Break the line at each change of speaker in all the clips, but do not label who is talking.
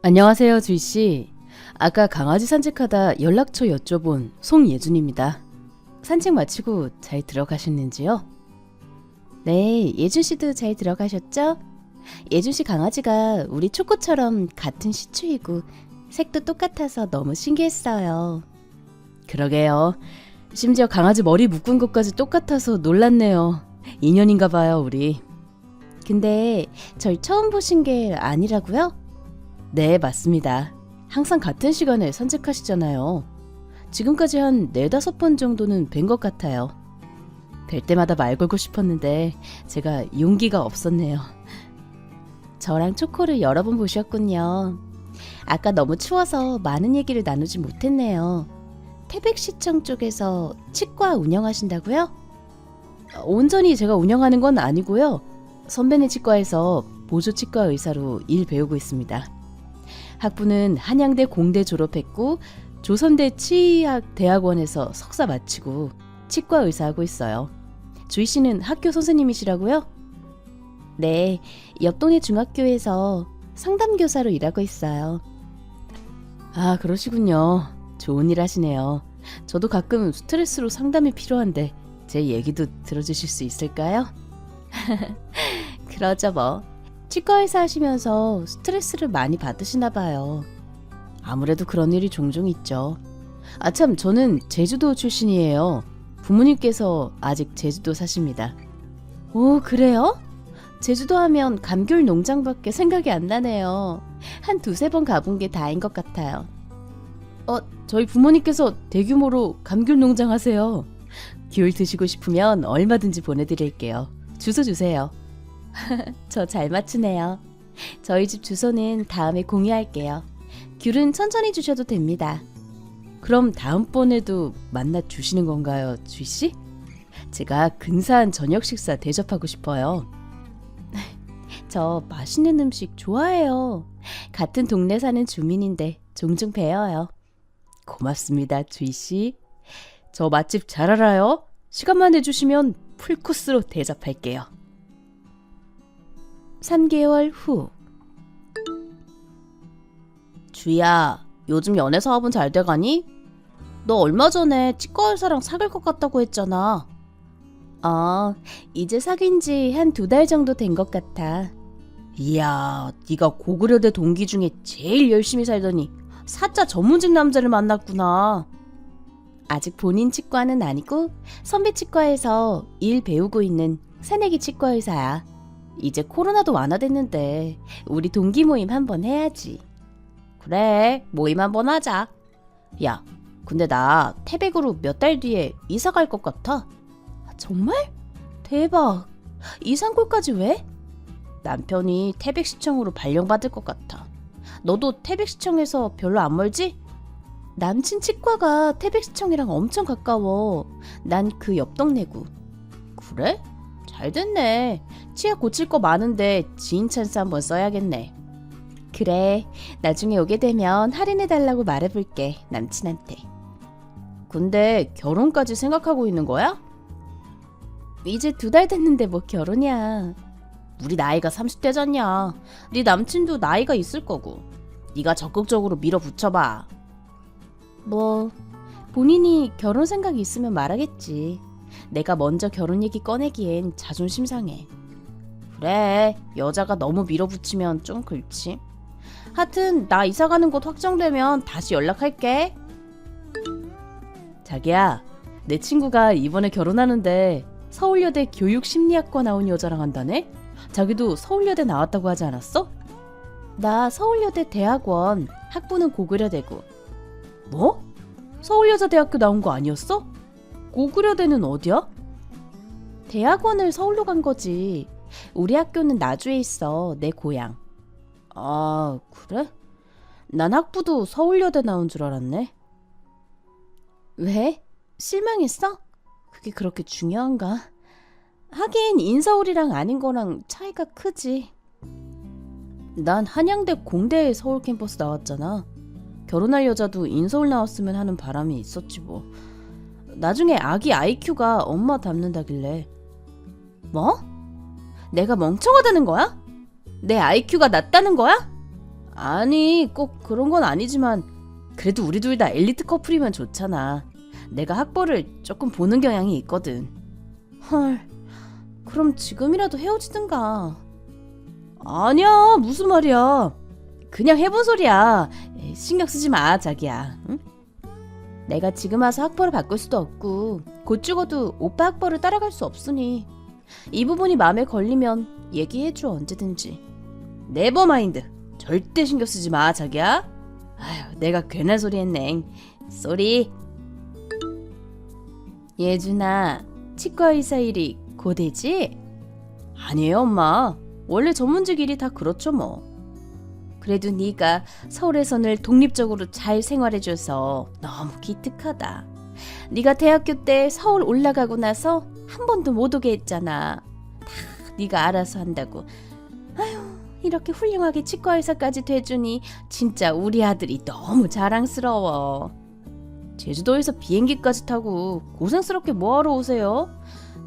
안녕하세요, 주희씨. 아까 강아지 산책하다 연락처 여쭤본 송예준입니다. 산책 마치고 잘 들어가셨는지요? 네, 예준씨도 잘 들어가셨죠? 예준씨 강아지가 우리 초코처럼 같은 시추이고 색도 똑같아서 너무 신기했어요. 그러게요. 심지어 강아지 머리 묶은 것까지 똑같아서 놀랐네요. 인연인가 봐요, 우리. 근데 절 처음 보신 게 아니라고요? 네, 맞습니다. 항상 같은 시간에 산책하시잖아요. 지금까지 한 4-5번 정도는 뵌 것 같아요. 뵐 때마다 말 걸고 싶었는데 제가 용기가 없었네요. 저랑 초코를 여러 번 보셨군요. 아까 너무 추워서 많은 얘기를 나누지 못했네요. 태백시청 쪽에서 치과 운영하신다고요? 온전히 제가 운영하는 건 아니고요. 선배네 치과에서 보조치과 의사로 일 배우고 있습니다. 학부는 한양대 공대 졸업했고 조선대 치의학대학원에서 석사 마치고 치과 의사하고 있어요. 주희 씨는 학교 선생님이시라고요? 네, 옆 동네 중학교에서 상담교사로 일하고 있어요. 아, 그러시군요. 좋은 일 하시네요. 저도 가끔 스트레스로 상담이 필요한데 제 얘기도 들어주실 수 있을까요? 그러죠 뭐. 치과의사 하시면서 스트레스를 많이 받으시나 봐요. 아무래도 그런 일이 종종 있죠. 아참, 저는 제주도 출신이에요. 부모님께서 아직 제주도 사십니다. 오, 그래요? 제주도 하면 감귤 농장밖에 생각이 안 나네요. 한 2-3번 가본 게 다인 것 같아요. 저희 부모님께서 대규모로 감귤 농장 하세요. 귤 드시고 싶으면 얼마든지 보내드릴게요. 주소 주세요. 저 잘 맞추네요. 저희 집 주소는 다음에 공유할게요. 귤은 천천히 주셔도 됩니다. 그럼 다음번에도 만나 주시는 건가요, 주희씨? 제가 근사한 저녁 식사 대접하고 싶어요. 저 맛있는 음식 좋아해요. 같은 동네 사는 주민인데 종종 뵈어요. 고맙습니다, 주희씨. 저 맛집 잘 알아요. 시간만 내주시면 풀코스로 대접할게요. 3개월 후. 주희야, 요즘 연애 사업은 잘 돼가니? 너 얼마 전에 치과 의사랑 사귈 것 같다고 했잖아. 이제 사귄 지 한 2달 정도 된 것 같아. 이야, 네가 고구려대 동기 중에 제일 열심히 살더니 사자 전문직 남자를 만났구나. 아직 본인 치과는 아니고 선배 치과에서 일 배우고 있는 새내기 치과 의사야. 이제 코로나도 완화됐는데 우리 동기 모임 한번 해야지. 그래, 모임 한번 하자. 야, 근데 나 태백으로 몇 달 뒤에 이사 갈 것 같아. 정말? 대박. 이산골까지 왜? 남편이 태백시청으로 발령받을 것 같아. 너도 태백시청에서 별로 안 멀지? 남친 치과가 태백시청이랑 엄청 가까워. 난 그 옆 동네고. 그래? 잘 됐네. 치아 고칠 거 많은데 지인 찬스 한번 써야겠네. 그래, 나중에 오게 되면 할인해달라고 말해볼게, 남친한테. 근데 결혼까지 생각하고 있는 거야? 이제 2달 됐는데 뭐 결혼이야. 우리 나이가 30대잖냐. 네 남친도 나이가 있을 거고. 네가 적극적으로 밀어붙여봐. 뭐 본인이 결혼 생각이 있으면 말하겠지. 내가 먼저 결혼 얘기 꺼내기엔 자존심 상해. 그래, 여자가 너무 밀어붙이면 좀 그렇지. 하여튼 나 이사가는 곳 확정되면 다시 연락할게. 자기야, 내 친구가 이번에 결혼하는데 서울여대 교육심리학과 나온 여자랑 한다네? 자기도 서울여대 나왔다고 하지 않았어? 나 서울여대 대학원, 학부는 고구려대고. 뭐? 서울여자대학교 나온 거 아니었어? 고구려대는 어디야? 대학원을 서울로 간 거지. 우리 학교는 나주에 있어, 내 고향. 아, 그래? 난 학부도 서울여대 나온 줄 알았네. 왜? 실망했어? 그게 그렇게 중요한가? 하긴 인서울이랑 아닌 거랑 차이가 크지. 난 한양대 공대 서울 캠퍼스 나왔잖아. 결혼할 여자도 인서울 나왔으면 하는 바람이 있었지 뭐. 나중에 아기 IQ가 엄마 닮는다길래. 뭐? 내가 멍청하다는 거야? 내 IQ가 낮다는 거야? 아니, 꼭 그런 건 아니지만 그래도 우리 둘 다 엘리트 커플이면 좋잖아. 내가 학벌을 조금 보는 경향이 있거든. 헐, 그럼 지금이라도 헤어지든가. 아니야, 무슨 말이야. 그냥 해본 소리야. 에이, 신경 쓰지 마, 자기야. 응? 내가 지금 와서 학벌을 바꿀 수도 없고 곧 죽어도 오빠 학벌을 따라갈 수 없으니 이 부분이 마음에 걸리면 얘기해줘, 언제든지. 네버마인드. 절대 신경 쓰지 마, 자기야. 아휴, 내가 괜한 소리 했네. 쏘리. 예준아, 치과의사 일이 고되지? 아니에요, 엄마. 원래 전문직 일이 다 그렇죠 뭐. 그래도 네가 서울에서는 독립적으로 잘 생활해줘서 너무 기특하다. 네가 대학교 때 서울 올라가고 나서 한 번도 못 오게 했잖아. 다 네가 알아서 한다고. 아휴, 이렇게 훌륭하게 치과의사까지 돼주니 진짜 우리 아들이 너무 자랑스러워. 제주도에서 비행기까지 타고 고생스럽게 뭐하러 오세요?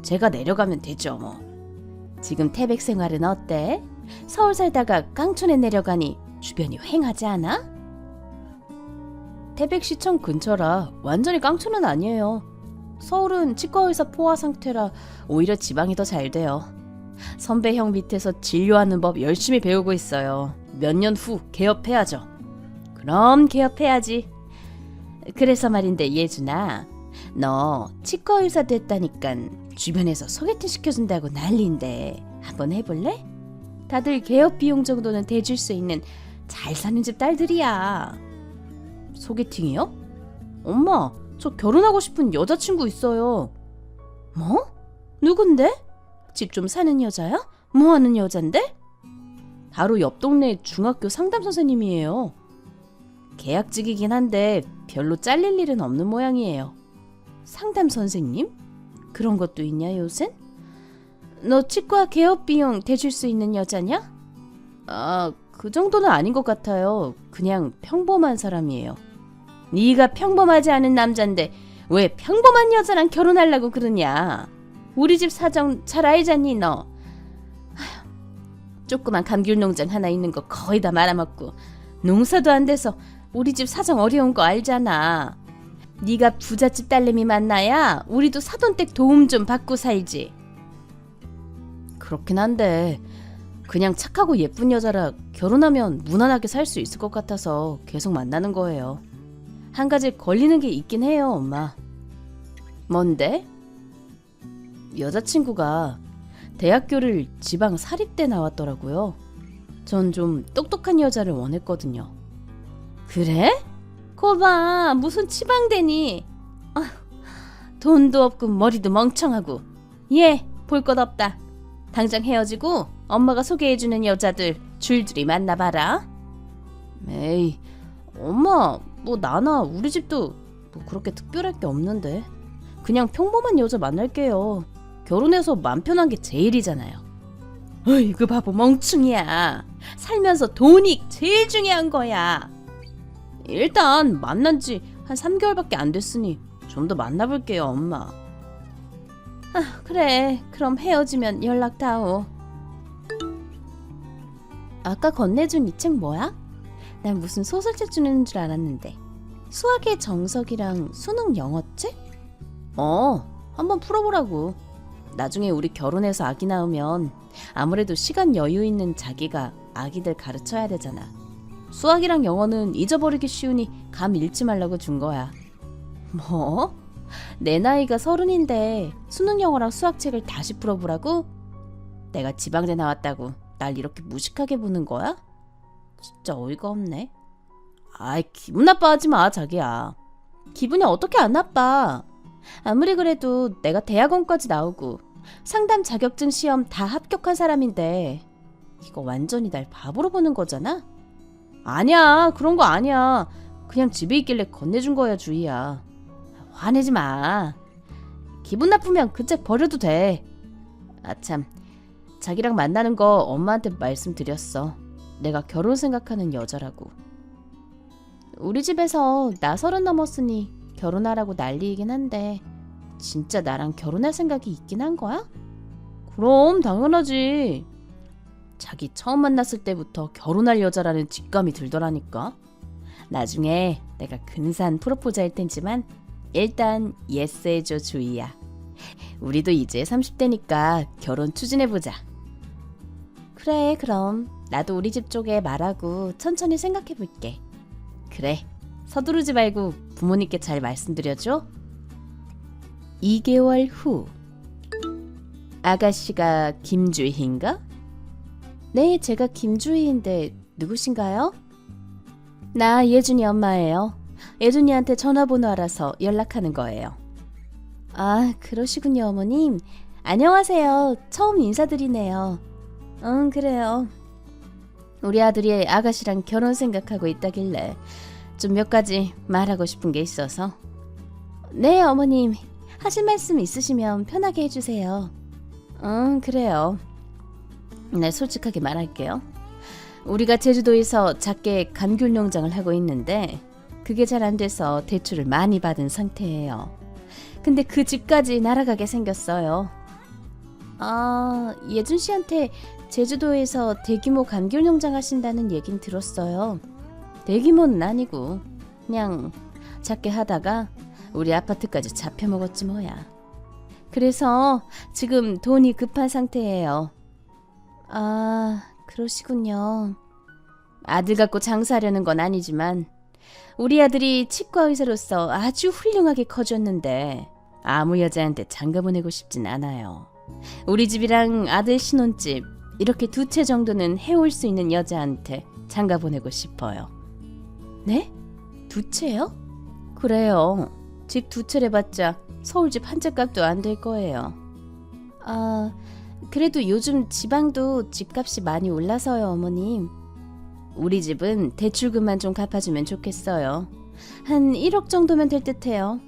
제가 내려가면 되죠 뭐. 지금 태백 생활은 어때? 서울 살다가 깡촌에 내려가니 주변이 휑하지 않아? 태백시청 근처라 완전히 깡촌은 아니에요. 서울은 치과의사 포화 상태라 오히려 지방이 더 잘 돼요. 선배 형 밑에서 진료하는 법 열심히 배우고 있어요. 몇 년 후 개업해야죠. 그럼 개업해야지. 그래서 말인데 예준아, 너 치과의사 됐다니깐 주변에서 소개팅 시켜준다고 난리인데 한번 해볼래? 다들 개업 비용 정도는 대줄 수 있는 잘 사는 집 딸들이야. 소개팅이요? 엄마, 저 결혼하고 싶은 여자친구 있어요. 뭐? 누군데? 집 좀 사는 여자야? 뭐 하는 여잔데? 바로 옆 동네 중학교 상담 선생님이에요. 계약직이긴 한데 별로 잘릴 일은 없는 모양이에요. 상담 선생님? 그런 것도 있냐 요샌? 너 치과 개업 비용 대줄 수 있는 여자냐? 아, 그 정도는 아닌 것 같아요. 그냥 평범한 사람이에요. 네가 평범하지 않은 남잔데 왜 평범한 여자랑 결혼하려고 그러냐? 우리 집 사정 잘 알잖니 너. 아휴, 조그만 감귤 농장 하나 있는 거 거의 다 말아먹고 농사도 안 돼서 우리 집 사정 어려운 거 알잖아. 네가 부잣집 딸내미 만나야 우리도 사돈댁 도움 좀 받고 살지. 그렇긴 한데 그냥 착하고 예쁜 여자라 결혼하면 무난하게 살 수 있을 것 같아서 계속 만나는 거예요. 한 가지 걸리는 게 있긴 해요, 엄마. 뭔데? 여자친구가 대학교를 지방 사립대 나왔더라고요. 전 좀 똑똑한 여자를 원했거든요. 그래? 거봐, 무슨 지방대니? 아휴, 돈도 없고 머리도 멍청하고. 얘 볼 것 없다. 당장 헤어지고 엄마가 소개해주는 여자들 줄줄이 만나봐라. 에이, 엄마, 뭐 나나 우리 집도 뭐 그렇게 특별할 게 없는데 그냥 평범한 여자 만날게요. 결혼해서 맘 편한 게 제일이잖아요. 어이, 그 바보 멍충이야. 살면서 돈이 제일 중요한 거야. 일단 만난 지 한 3개월밖에 안 됐으니 좀 더 만나볼게요, 엄마. 아, 그래. 그럼 헤어지면 연락 다오. 아까 건네준 이 책 뭐야? 난 무슨 소설책 주는 줄 알았는데. 수학의 정석이랑 수능 영어책? 한번 풀어보라고. 나중에 우리 결혼해서 아기 낳으면 아무래도 시간 여유 있는 자기가 아기들 가르쳐야 되잖아. 수학이랑 영어는 잊어버리기 쉬우니 감 잃지 말라고 준 거야. 뭐? 내 나이가 30인데 수능 영어랑 수학책을 다시 풀어보라고? 내가 지방대 나왔다고 날 이렇게 무식하게 보는 거야? 진짜 어이가 없네. 아이, 기분 나빠하지 마, 자기야. 기분이 어떻게 안 나빠? 아무리 그래도 내가 대학원까지 나오고 상담 자격증 시험 다 합격한 사람인데 이거 완전히 날 바보로 보는 거잖아? 아니야, 그런 거 아니야. 그냥 집에 있길래 건네준 거야, 주희야. 화내지 마. 기분 나쁘면 그 책 버려도 돼. 아참, 자기랑 만나는 거 엄마한테 말씀드렸어. 내가 결혼 생각하는 여자라고. 우리 집에서 나 30 넘었으니 결혼하라고 난리이긴 한데 진짜 나랑 결혼할 생각이 있긴 한 거야? 그럼 당연하지. 자기 처음 만났을 때부터 결혼할 여자라는 직감이 들더라니까. 나중에 내가 근사한 프로포즈할 텐지만 일단 예스 해줘 주희야. 우리도 이제 30대니까 결혼 추진해보자. 그래, 그럼 나도 우리 집 쪽에 말하고 천천히 생각해볼게. 그래, 서두르지 말고 부모님께 잘 말씀드려줘. 2개월 후. 아가씨가 김주희인가? 네, 제가 김주희인데 누구신가요? 나 예준이 엄마예요. 예준이한테 전화번호 알아서 연락하는 거예요. 아, 그러시군요, 어머님. 안녕하세요. 처음 인사드리네요. 응, 그래요. 우리 아들이 아가씨랑 결혼 생각하고 있다길래 좀 몇 가지 말하고 싶은 게 있어서. 네, 어머님. 하실 말씀 있으시면 편하게 해주세요. 응, 그래요. 네, 솔직하게 말할게요. 우리가 제주도에서 작게 감귤 농장을 하고 있는데 그게 잘 안 돼서 대출을 많이 받은 상태예요. 근데 그 집까지 날아가게 생겼어요. 아, 예준 씨한테 제주도에서 대규모 감귤 농장 하신다는 얘긴 들었어요. 대규모는 아니고 그냥 작게 하다가 우리 아파트까지 잡혀먹었지 뭐야. 그래서 지금 돈이 급한 상태예요. 아, 그러시군요. 아들 갖고 장사하려는 건 아니지만 우리 아들이 치과 의사로서 아주 훌륭하게 커졌는데 아무 여자한테 장가 보내고 싶진 않아요. 우리 집이랑 아들 신혼집 이렇게 2채 정도는 해올 수 있는 여자한테 장가 보내고 싶어요. 네? 2채요? 그래요. 집 2채를 해봤자 서울집 한 채 값도 안 될 거예요. 아, 그래도 요즘 지방도 집값이 많이 올라서요, 어머님. 우리 집은 대출금만 좀 갚아주면 좋겠어요. 한 1억 정도면 될 듯해요.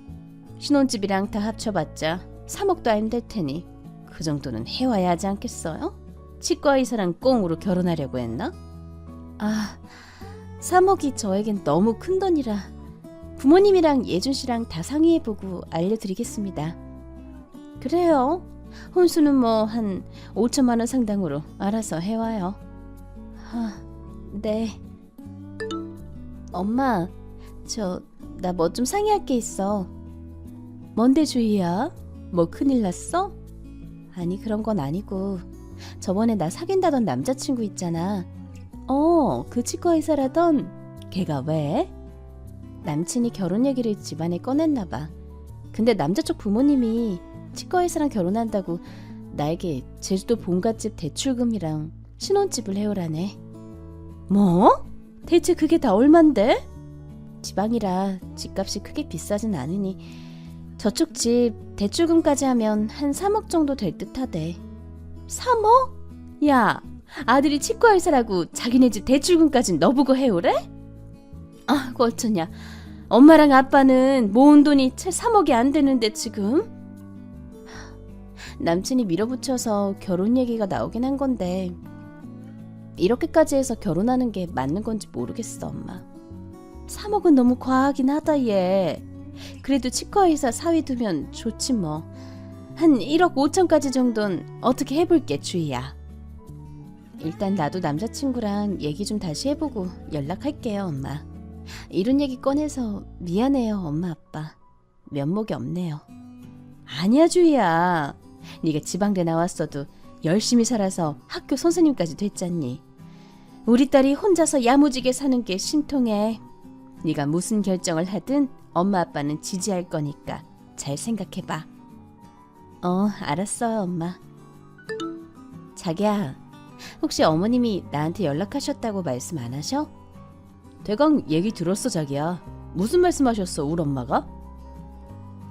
신혼집이랑 다 합쳐봤자 3억도 안 될 테니 그 정도는 해와야 하지 않겠어요? 치과 의사랑 꽁으로 결혼하려고 했나? 아, 3억이 저에겐 너무 큰 돈이라 부모님이랑 예준 씨랑 다 상의해보고 알려드리겠습니다. 그래요. 혼수는 뭐 한 5천만 원 상당으로 알아서 해와요. 네. 엄마, 나 뭐 좀 상의할 게 있어. 뭔데 주희야? 뭐 큰일 났어? 아니, 그런 건 아니고 저번에 나 사귄다던 남자친구 있잖아. 그 치과 의사라던 걔가 왜? 남친이 결혼 얘기를 집안에 꺼냈나 봐. 근데 남자 쪽 부모님이 치과 의사랑 결혼한다고 나에게 제주도 본가집 대출금이랑 신혼집을 해오라네. 뭐? 대체 그게 다 얼만데? 지방이라 집값이 크게 비싸진 않으니 저쪽 집 대출금까지 하면 한 3억 정도 될 듯하대. 3억? 야, 아들이 치과 의사라고 자기네 집 대출금까지 너보고 해오래? 아, 그 어쩌냐. 엄마랑 아빠는 모은 돈이 채 3억이 안 되는데 지금? 남친이 밀어붙여서 결혼 얘기가 나오긴 한 건데 이렇게까지 해서 결혼하는 게 맞는 건지 모르겠어, 엄마. 3억은 너무 과하긴 하다, 얘. 그래도 치과의사 사위 두면 좋지 뭐. 한 1억 5천까지 정도는 어떻게 해볼게, 주희야. 일단 나도 남자친구랑 얘기 좀 다시 해보고 연락할게요, 엄마. 이런 얘기 꺼내서 미안해요, 엄마 아빠. 면목이 없네요. 아니야, 주희야. 네가 지방대 나왔어도 열심히 살아서 학교 선생님까지 됐잖니. 우리 딸이 혼자서 야무지게 사는 게 신통해. 네가 무슨 결정을 하든 엄마 아빠는 지지할 거니까 잘 생각해봐. 알았어요, 엄마. 자기야, 혹시 어머님이 나한테 연락하셨다고 말씀 안 하셔? 대강 얘기 들었어, 자기야. 무슨 말씀하셨어, 우리 엄마가?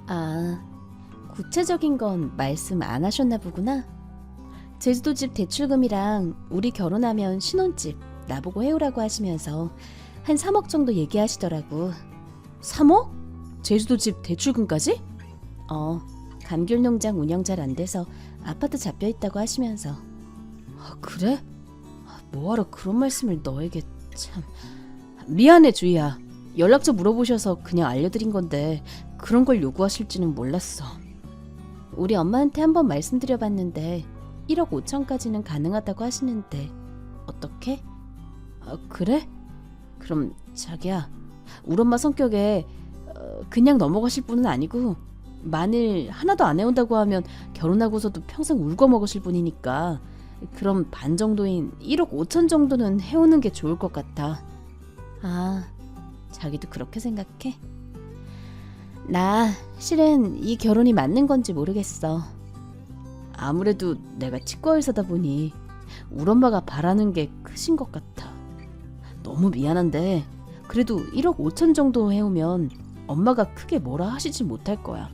아, 구체적인 건 말씀 안 하셨나 보구나. 제주도 집 대출금이랑 우리 결혼하면 신혼집 나보고 해오라고 하시면서 한 3억 정도 얘기하시더라고. 3억? 제주도 집 대출금까지? 감귤 농장 운영 잘 안 돼서 아파트 잡혀있다고 하시면서. 아, 그래? 뭐하러 그런 말씀을 너에게. 참 미안해, 주희야. 연락처 물어보셔서 그냥 알려드린 건데 그런 걸 요구하실지는 몰랐어. 우리 엄마한테 한번 말씀드려봤는데 1억 5천까지는 가능하다고 하시는데 어떻게? 그래? 그럼 자기야, 우리 엄마 성격에 그냥 넘어가실 분은 아니고 만일 하나도 안 해온다고 하면 결혼하고서도 평생 울고 먹으실 분이니까 그럼 반 정도인 1억 5천 정도는 해오는 게 좋을 것 같아. 아, 자기도 그렇게 생각해? 나 실은 이 결혼이 맞는 건지 모르겠어. 아무래도 내가 치과의사다 보니 우리 엄마가 바라는 게 크신 것 같아. 너무 미안한데 그래도 1억 5천 정도 해오면 엄마가 크게 뭐라 하시지 못할 거야.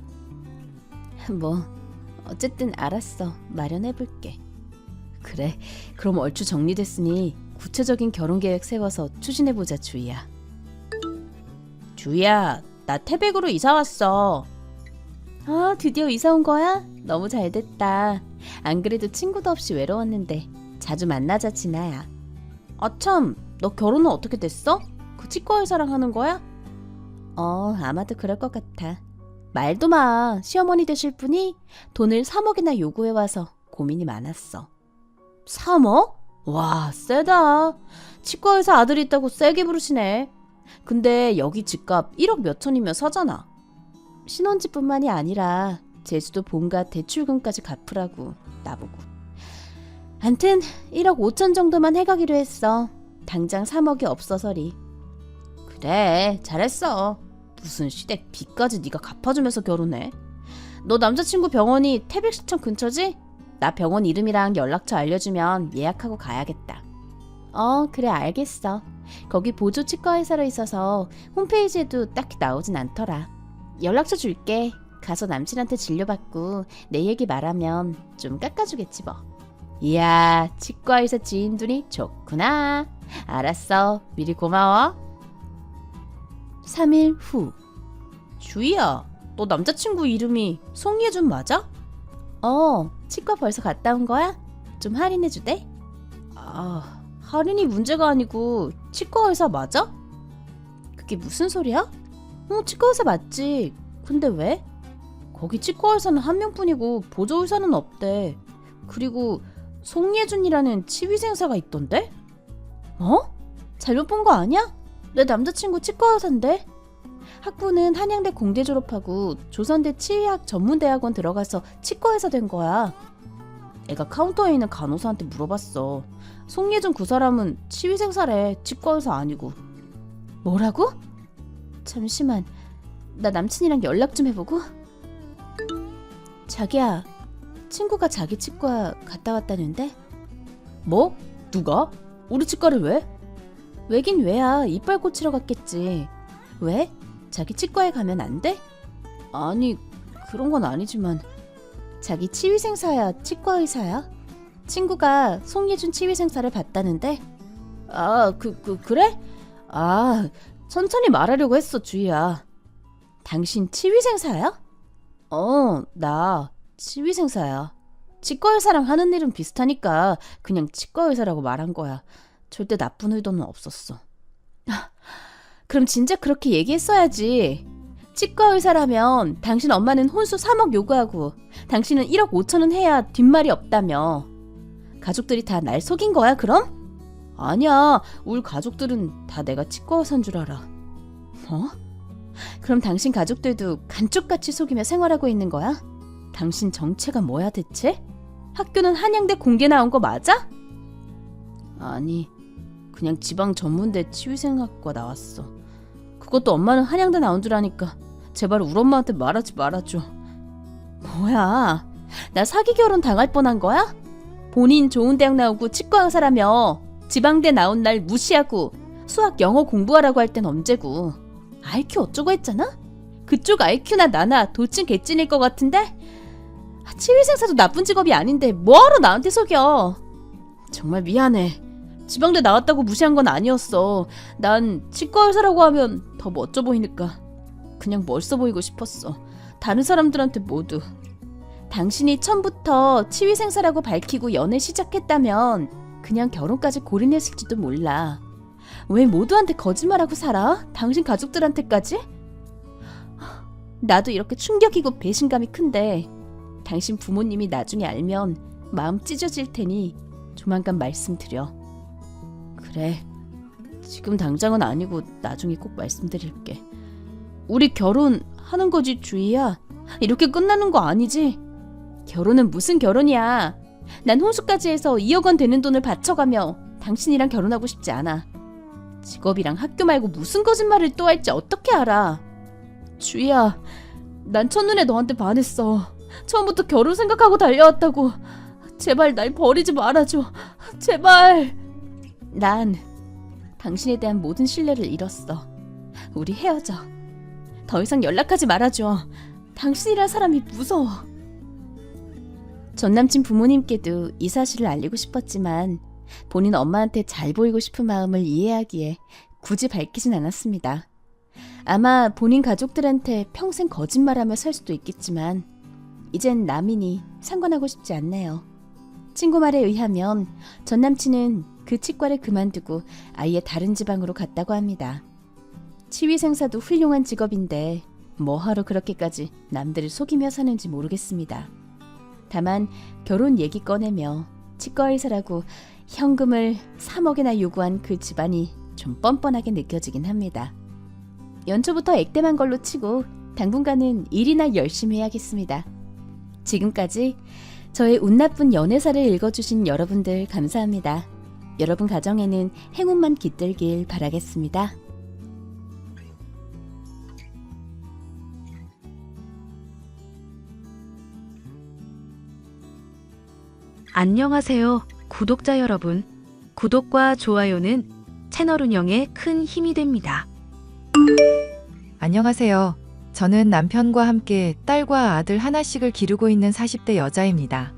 뭐 어쨌든 알았어. 마련해볼게. 그래, 그럼 얼추 정리됐으니 구체적인 결혼 계획 세워서 추진해보자, 주희야. 주희야, 나 태백으로 이사 왔어. 아, 드디어 이사 온 거야? 너무 잘됐다. 안 그래도 친구도 없이 외로웠는데 자주 만나자, 진아야. 아참, 너 결혼은 어떻게 됐어? 그 치과의사랑 하는 거야? 아마도 그럴 것 같아. 말도 마. 시어머니 되실 분이 돈을 3억이나 요구해와서 고민이 많았어. 3억? 와, 세다. 치과의사 아들이 있다고 세게 부르시네. 근데 여기 집값 1억 몇 천이면 사잖아. 신혼집뿐만이 아니라 제주도 본가 대출금까지 갚으라고 나보고. 암튼 1억 5천 정도만 해가기로 했어. 당장 3억이 없어서리. 그래, 잘했어. 무슨 시댁 빚까지 네가 갚아주면서 결혼해. 너 남자친구 병원이 태백시청 근처지? 나 병원 이름이랑 연락처 알려주면 예약하고 가야겠다. 그래, 알겠어. 거기 보조 치과의사로 있어서 홈페이지에도 딱히 나오진 않더라. 연락처 줄게. 가서 남친한테 진료받고 내 얘기 말하면 좀 깎아주겠지 뭐. 이야, 치과의사 지인들이 좋구나. 알았어, 미리 고마워. 3일 후. 주희야, 너 남자친구 이름이 송예준 맞아? 치과 벌써 갔다 온 거야? 좀 할인해주대? 할인이 문제가 아니고 치과의사 맞아? 그게 무슨 소리야? 치과의사 맞지. 근데 왜? 거기 치과의사는 한 명뿐이고 보조의사는 없대. 그리고 송예준이라는 치위생사가 있던데? 잘못 본 거 아니야? 내 남자친구 치과의사인데. 학부는 한양대 공대 졸업하고 조선대 치의학 전문대학원 들어가서 치과의사 된 거야. 애가 카운터에 있는 간호사한테 물어봤어. 송예준 그 사람은 치위생사래, 치과의사 아니고. 뭐라고? 잠시만, 나 남친이랑 연락 좀 해보고. 자기야, 친구가 자기 치과 갔다 왔다는데? 뭐? 누가? 우리 치과를 왜? 왜긴 왜야. 이빨 고치러 갔겠지. 왜? 자기 치과에 가면 안 돼? 아니, 그런 건 아니지만. 자기 치위생사야, 치과의사야? 친구가 송예준 치위생사를 봤다는데? 그래? 천천히 말하려고 했어, 주희야. 당신 치위생사야? 나 치위생사야. 치과의사랑 하는 일은 비슷하니까 그냥 치과의사라고 말한 거야. 절대 나쁜 의도는 없었어. 그럼 진짜 그렇게 얘기했어야지. 치과의사라면 당신 엄마는 혼수 3억 요구하고 당신은 1억 5천은 해야 뒷말이 없다며. 가족들이 다 날 속인 거야, 그럼? 아니야, 우리 가족들은 다 내가 치과의사인 줄 알아. 뭐? 그럼 당신 가족들도 감쪽같이 속이며 생활하고 있는 거야? 당신 정체가 뭐야 대체? 학교는 한양대 공대 나온 거 맞아? 아니, 그냥 지방 전문대 치위생학과 나왔어. 그것도 엄마는 한양대 나온 줄 아니까 제발 우리 엄마한테 말하지 말아줘. 뭐야, 나 사기 결혼 당할 뻔한 거야? 본인 좋은 대학 나오고 치과 의사라며 지방대 나온 날 무시하고 수학 영어 공부하라고 할 땐 언제고. IQ 어쩌고 했잖아? 그쪽 IQ나 나나 돌진 개찐일 것 같은데? 치위생사도 나쁜 직업이 아닌데 뭐하러 나한테 속여. 정말 미안해. 지방대 나왔다고 무시한 건 아니었어. 난 치과 의사라고 하면 더 멋져 보이니까 그냥 멋있어 보이고 싶었어. 다른 사람들한테 모두. 당신이 처음부터 치위생사라고 밝히고 연애 시작했다면 그냥 결혼까지 골인했을지도 몰라. 왜 모두한테 거짓말하고 살아? 당신 가족들한테까지? 나도 이렇게 충격이고 배신감이 큰데 당신 부모님이 나중에 알면 마음 찢어질 테니 조만간 말씀드려. 그래. 지금 당장은 아니고 나중에 꼭 말씀드릴게. 우리 결혼하는 거지, 주희야. 이렇게 끝나는 거 아니지? 결혼은 무슨 결혼이야. 난 혼수까지 해서 2억 원 되는 돈을 바쳐가며 당신이랑 결혼하고 싶지 않아. 직업이랑 학교 말고 무슨 거짓말을 또 할지 어떻게 알아? 주희야, 난 첫눈에 너한테 반했어. 처음부터 결혼 생각하고 달려왔다고. 제발 날 버리지 말아줘. 제발. 난 당신에 대한 모든 신뢰를 잃었어. 우리 헤어져. 더 이상 연락하지 말아줘. 당신이란 사람이 무서워. 전 남친 부모님께도 이 사실을 알리고 싶었지만 본인 엄마한테 잘 보이고 싶은 마음을 이해하기에 굳이 밝히진 않았습니다. 아마 본인 가족들한테 평생 거짓말하며 살 수도 있겠지만 이젠 남이니 상관하고 싶지 않네요. 친구 말에 의하면 전 남친은 그 치과를 그만두고 아예 다른 지방으로 갔다고 합니다. 치위생사도 훌륭한 직업인데 뭐하러 그렇게까지 남들을 속이며 사는지 모르겠습니다. 다만 결혼 얘기 꺼내며 치과 의사라고 현금을 3억이나 요구한 그 집안이 좀 뻔뻔하게 느껴지긴 합니다. 연초부터 액땜한 걸로 치고 당분간은 일이나 열심히 해야겠습니다. 지금까지 저의 운 나쁜 연애사를 읽어주신 여러분들 감사합니다. 여러분 가정에는 행운만 깃들길 바라겠습니다.
안녕하세요, 구독자 여러분. 구독과 좋아요는 채널 운영에 큰 힘이 됩니다.
안녕하세요. 저는 남편과 함께 딸과 아들 하나씩을 기르고 있는 40대 여자입니다.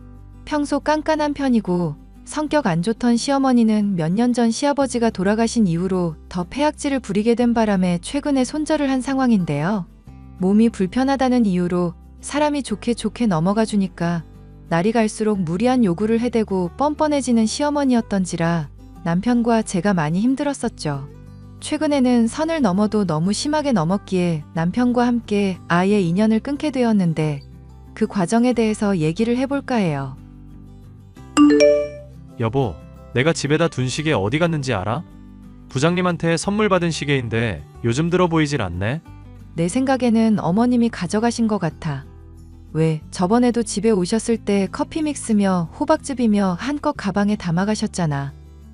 평소 깐깐한 편이고 성격 안 좋던 시어머니는 몇 년 전 시아버지가 돌아가신 이후로 더 폐악질을 부리게 된 바람에 최근에 손절을 한 상황인데요. 몸이 불편하다는 이유로 사람이 좋게 넘어가 주니까 날이 갈수록 무리한 요구를 해대고 뻔뻔해지는 시어머니였던지라 남편과 제가 많이 힘들었었죠. 최근에는 선을 넘어도 너무 심하게 넘었기에 남편과 함께 아예 인연을 끊게 되었는데 그 과정에 대해서 얘기를 해볼까 해요.
여보, 내가 집에다 둔 시계 어디 갔는지 알아? 부장님한테 선물 받은 시계인데 요즘 들어 보이질 않네?
내 생각에는 어머님이 가져가신 것 같아. 왜 저번에도 집에 오셨을 때 커피 믹스며 호박즙이며 한껏 가방에 담아가셨잖아.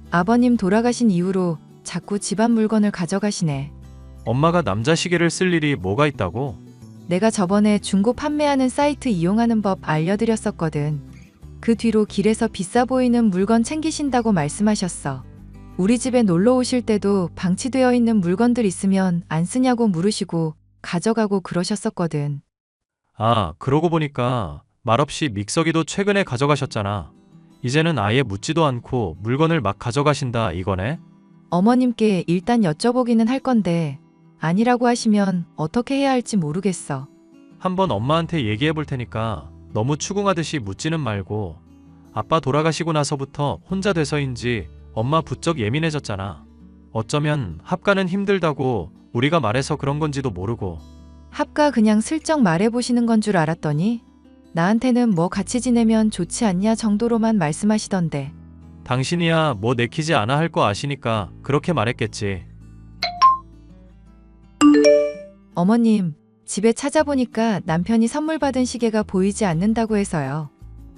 아버님 돌아가신 이후로 자꾸 집안 물건을 가져가시네.
엄마가 남자 시계를 쓸 일이 뭐가 있다고?
내가 저번에 중고 판매하는 사이트 이용하는 법 알려드렸었거든. 그 뒤로 길에서 비싸 보이는 물건 챙기신다고 말씀하셨어. 우리 집에 놀러 오실 때도 방치되어 있는 물건들 있으면 안 쓰냐고 물으시고 가져가고 그러셨었거든.
아, 그러고 보니까 말없이 믹서기도 최근에 가져가셨잖아. 이제는 아예 묻지도 않고 물건을 막 가져가신다 이거네?
어머님께 일단 여쭤보기는 할 건데 아니라고 하시면 어떻게 해야 할지 모르겠어.
한번 엄마한테 얘기해 볼 테니까 너무 추궁하듯이 묻지는 말고. 아빠 돌아가시고 나서부터 혼자 돼서인지 엄마 부쩍 예민해졌잖아. 어쩌면 합가는 힘들다고 우리가 말해서 그런 건지도 모르고.
합가 그냥 슬쩍 말해보시는 건 줄 알았더니 나한테는 뭐 같이 지내면 좋지 않냐 정도로만 말씀하시던데.
당신이야 뭐 내키지 않아 할 거 아시니까 그렇게 말했겠지.
어머님, 집에 찾아보니까 남편이 선물 받은 시계가 보이지 않는다고 해서요.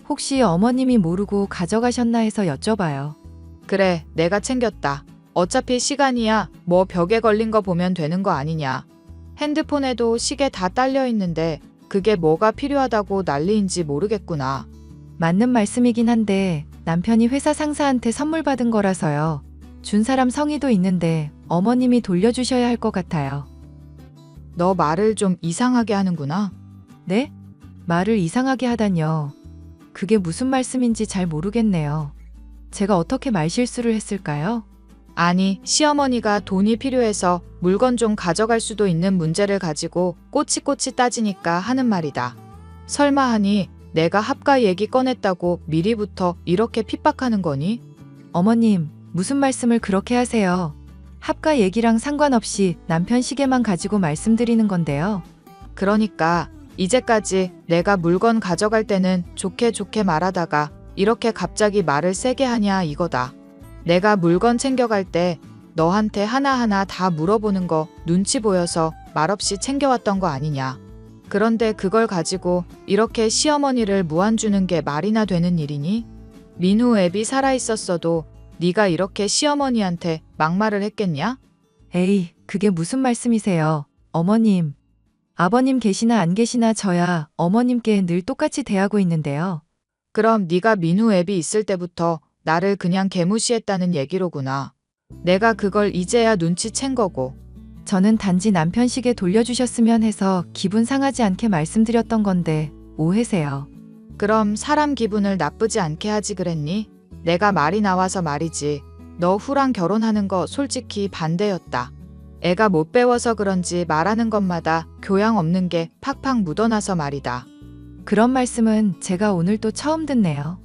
혹시 어머님이 모르고 가져가셨나 해서 여쭤봐요.
그래, 내가 챙겼다. 어차피 시간이야 뭐 벽에 걸린 거 보면 되는 거 아니냐. 핸드폰에도 시계 다 딸려 있는데 그게 뭐가 필요하다고 난리인지 모르겠구나.
맞는 말씀이긴 한데 남편이 회사 상사한테 선물 받은 거라서요. 준 사람 성의도 있는데 어머님이 돌려주셔야 할 것 같아요.
너 말을 좀 이상하게 하는구나.
네? 말을 이상하게 하다뇨. 그게 무슨 말씀인지 잘 모르겠네요. 제가 어떻게 말실수를 했을까요?
아니, 시어머니가 돈이 필요해서 물건 좀 가져갈 수도 있는 문제를 가지고 꼬치꼬치 따지니까 하는 말이다. 설마 하니 내가 합가 얘기 꺼냈다고 미리부터 이렇게 핍박하는 거니?
어머님, 무슨 말씀을 그렇게 하세요? 합가 얘기랑 상관없이 남편 시계만 가지고 말씀드리는 건데요.
그러니까 이제까지 내가 물건 가져갈 때는 좋게 말하다가 이렇게 갑자기 말을 세게 하냐 이거다. 내가 물건 챙겨갈 때 너한테 하나하나 다 물어보는 거 눈치 보여서 말없이 챙겨왔던 거 아니냐. 그런데 그걸 가지고 이렇게 시어머니를 무안주는 게 말이나 되는 일이니? 민우 애비 살아있었어도 네가 이렇게 시어머니한테 막말을 했겠냐?
에이, 그게 무슨 말씀이세요? 어머님. 아버님 계시나 안 계시나 저야 어머님께 늘 똑같이 대하고 있는데요.
그럼 네가 민우 애비 있을 때부터 나를 그냥 개무시했다는 얘기로구나. 내가 그걸 이제야 눈치챈 거고.
저는 단지 남편 시계 돌려주셨으면 해서 기분 상하지 않게 말씀드렸던 건데 오해세요.
그럼 사람 기분을 나쁘지 않게 하지 그랬니? 내가 말이 나와서 말이지. 너 후랑 결혼하는 거 솔직히 반대였다. 애가 못 배워서 그런지 말하는 것마다 교양 없는 게 팍팍 묻어나서 말이다.
그런 말씀은 제가 오늘 또 처음 듣네요.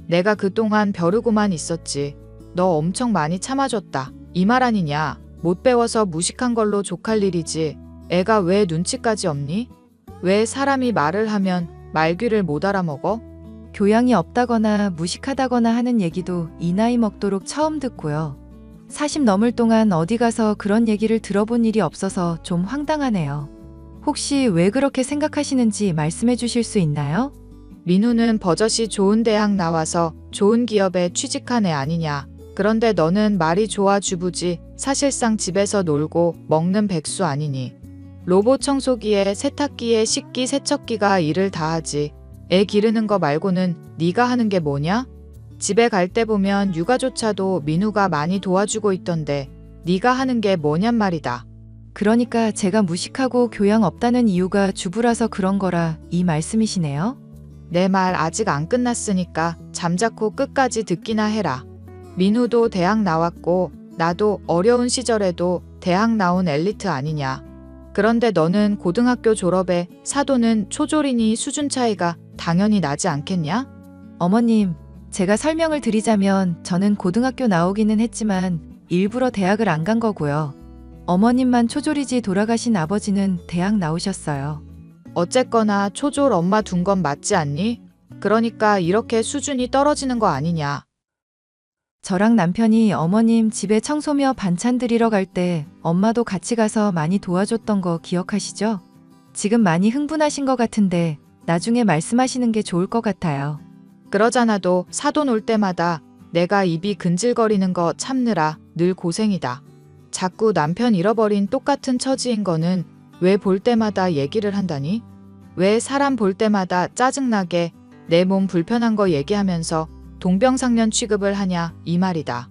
내가 그동안 벼르고만 있었지. 너 엄청 많이 참아줬다. 이 말 아니냐? 못 배워서 무식한 걸로 족할 일이지. 애가 왜 눈치까지 없니? 왜 사람이 말을 하면 말귀를 못 알아먹어?
교양이 없다거나 무식하다거나 하는 얘기도 이 나이 먹도록 처음 듣고요. 40 넘을 동안 어디 가서 그런 얘기를 들어본 일이 없어서 좀 황당하네요. 혹시 왜 그렇게 생각하시는지 말씀해 주실 수 있나요?
민우는 버젓이 좋은 대학 나와서 좋은 기업에 취직한 애 아니냐. 그런데 너는 말이 좋아 주부지 사실상 집에서 놀고 먹는 백수 아니니. 로봇 청소기에 세탁기에 식기 세척기가 일을 다 하지. 애 기르는 거 말고는 네가 하는 게 뭐냐? 집에 갈 때 보면 육아조차도 민우가 많이 도와주고 있던데 네가 하는 게 뭐냔 말이다.
그러니까 제가 무식하고 교양 없다는 이유가 주부라서 그런 거라 이 말씀이시네요?
내 말 아직 안 끝났으니까 잠자코 끝까지 듣기나 해라. 민우도 대학 나왔고 나도 어려운 시절에도 대학 나온 엘리트 아니냐. 그런데 너는 고등학교 졸업에 사도는 초졸이니 수준 차이가 당연히 나지 않겠냐?
어머님, 제가 설명을 드리자면 저는 고등학교 나오기는 했지만 일부러 대학을 안 간 거고요. 어머님만 초졸이지 돌아가신 아버지는 대학 나오셨어요.
어쨌거나 초졸 엄마 둔 건 맞지 않니? 그러니까 이렇게 수준이 떨어지는 거 아니냐.
저랑 남편이 어머님 집에 청소며 반찬 드리러 갈 때 엄마도 같이 가서 많이 도와줬던 거 기억하시죠? 지금 많이 흥분하신 것 같은데 나중에 말씀하시는 게 좋을 것 같아요.
그러잖아도 사돈 올 때마다 내가 입이 근질거리는 거 참느라 늘 고생이다. 자꾸 남편 잃어버린 똑같은 처지인 거는 왜 볼 때마다 얘기를 한다니? 왜 사람 볼 때마다 짜증나게 내 몸 불편한 거 얘기하면서 동병상련 취급을 하냐 이 말이다.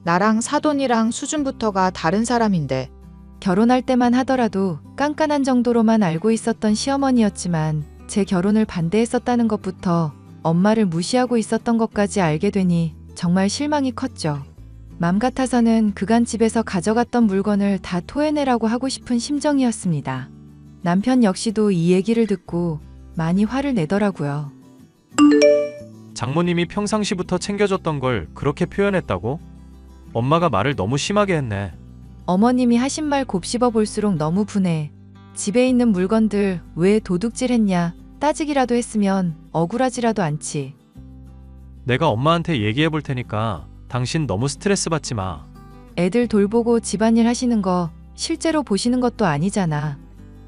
나랑 사돈이랑 수준부터가 다른 사람인데.
결혼할 때만 하더라도 깐깐한 정도로만 알고 있었던 시어머니였지만 제 결혼을 반대했었다는 것부터 엄마를 무시하고 있었던 것까지 알게 되니 정말 실망이 컸죠. 맘 같아서는 그간 집에서 가져갔던 물건을 다 토해내라고 하고 싶은 심정이었습니다. 남편 역시도 이 얘기를 듣고 많이 화를 내더라고요.
장모님이 평상시부터 챙겨줬던 걸 그렇게 표현했다고? 엄마가 말을 너무 심하게 했네.
어머님이 하신 말 곱씹어 볼수록 너무 분해. 집에 있는 물건들 왜 도둑질했냐 따지기라도 했으면 억울하지라도 않지.
내가 엄마한테 얘기해 볼 테니까 당신 너무 스트레스 받지 마.
애들 돌보고 집안일 하시는 거 실제로 보시는 것도 아니잖아.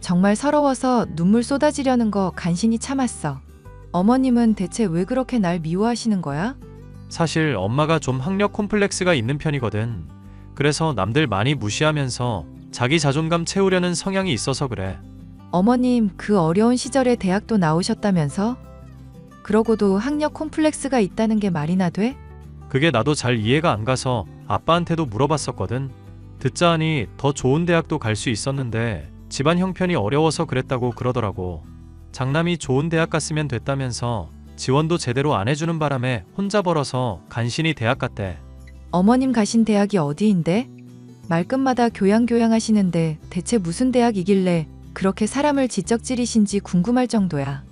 정말 서러워서 눈물 쏟아지려는 거 간신히 참았어. 어머님은 대체 왜 그렇게 날 미워하시는 거야?
사실 엄마가 좀 학력 콤플렉스가 있는 편이거든. 그래서 남들 많이 무시하면서 자기 자존감 채우려는 성향이 있어서 그래.
어머님 그 어려운 시절에 대학도 나오셨다면서? 그러고도 학력 콤플렉스가 있다는 게 말이나 돼?
그게 나도 잘 이해가 안 가서 아빠한테도 물어봤었거든. 듣자 하니 더 좋은 대학도 갈 수 있었는데 집안 형편이 어려워서 그랬다고 그러더라고. 장남이 좋은 대학 갔으면 됐다면서 지원도 제대로 안 해주는 바람에 혼자 벌어서 간신히 대학 갔대.
어머님 가신 대학이 어디인데? 말끝마다 교양 하시는데 대체 무슨 대학이길래 그렇게 사람을 지적질이신지 궁금할 정도야.